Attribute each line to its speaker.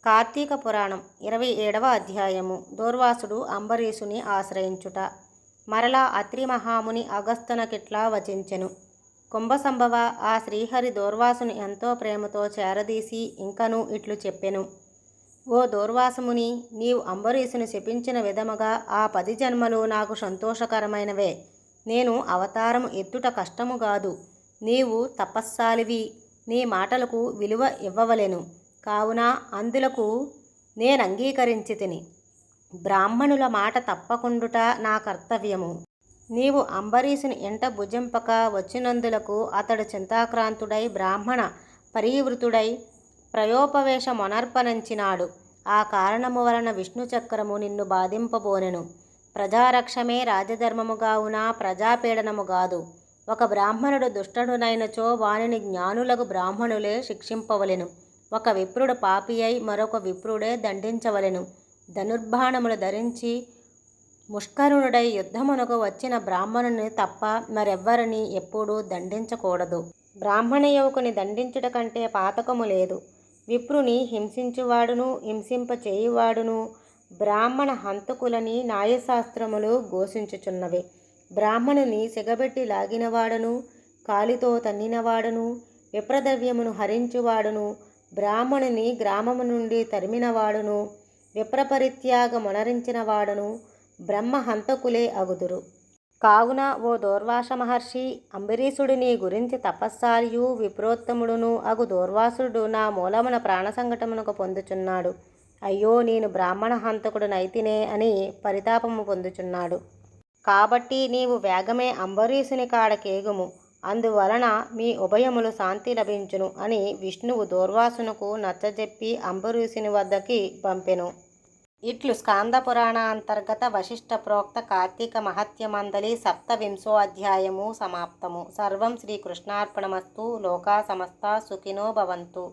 Speaker 1: కార్తీక పురాణం 27వ అధ్యాయము. దూర్వాసుడు అంబరీషుని ఆశ్రయించుట. మరలా అత్రి మహాముని అగస్త్యునకిట్లా వచించెను. కుంభసంభవ, ఆ శ్రీహరి దూర్వాసుని ఎంతో ప్రేమతో చేరదీసి ఇంకనూ ఇట్లు చెప్పెను. ఓ దూర్వాసముని, నీవు అంబరీషుని శపించిన విధముగా ఆ 10 జన్మలు నాకు సంతోషకరమైనవే. నేను అవతారము ఎత్తుట కష్టముగాదు. నీవు తపస్సాలివి, నీ మాటలకు విలువ ఇవ్వవలెను. కావున అందులకు నేనంగీకరించితిని. బ్రాహ్మణుల మాట తప్పకుండుట నా కర్తవ్యము. నీవు అంబరీషుని ఎంట భుజింపక వచ్చినందులకు అతడు చింతాక్రాంతుడై బ్రాహ్మణ పరివృతుడై ప్రయోపవేశమొనర్పనంచినాడు. ఆ కారణము వలన విష్ణుచక్రము నిన్ను బాధింపబోనెను. ప్రజారక్షమే రాజధర్మముగావున ప్రజాపీడనముగాదు. ఒక బ్రాహ్మణుడు దుష్టడునైనచో వానిని జ్ఞానులకు బ్రాహ్మణులే శిక్షింపవలెను. ఒక విప్రుడు పాపి అయి మరొక విప్రుడే దండించవలెను. ధనుర్బాణములు ధరించి ముష్కరుణుడై యుద్ధమునకు వచ్చిన బ్రాహ్మణుని తప్ప మరెవ్వరిని ఎప్పుడూ దండించకూడదు. బ్రాహ్మణ యువకుని దండించుట కంటే పాతకము లేదు. విప్రుని హింసించువాడును హింసింపచేయువాడును బ్రాహ్మణ హంతకులని న్యాయశాస్త్రములు ఘోషించుచున్నవి. బ్రాహ్మణుని సిగబెట్టి లాగినవాడును కాలితో తన్నినవాడును విప్రద్రవ్యమును హరించువాడును బ్రాహ్మణుని గ్రామము నుండి తరిమినవాడును విప్రపరిత్యాగమునరించినవాడును బ్రహ్మహంతకులే అగుదురు. కావున ఓ దూర్వాస మహర్షి, అంబరీషుడు నీ గురించి తపస్సాలియు విప్రోత్తముడును అగు దూర్వాసుడు నా మూలమున ప్రాణసంకటమునకు పొందుచున్నాడు. అయ్యో, నేను బ్రాహ్మణ హంతకుడునైతినే అని పరితాపము పొందుచున్నాడు. కాబట్టి నీవు వేగమే అంబరీషుని కాడ కేగుము. అందువలన మీ ఉభయములు శాంతి లభించును అని విష్ణువు దూర్వాసునకు నచ్చజెప్పి అంబరీషుని వద్దకి పంపెను. ఇట్లు స్కాంద పురాణ అంతర్గత వశిష్ఠ ప్రోక్త కార్తీక మహత్యమందలి 27వ అధ్యాయము సమాప్తము. సర్వం శ్రీకృష్ణార్పణమస్తు. లోకా సమస్తా సుఖినో భవంతు.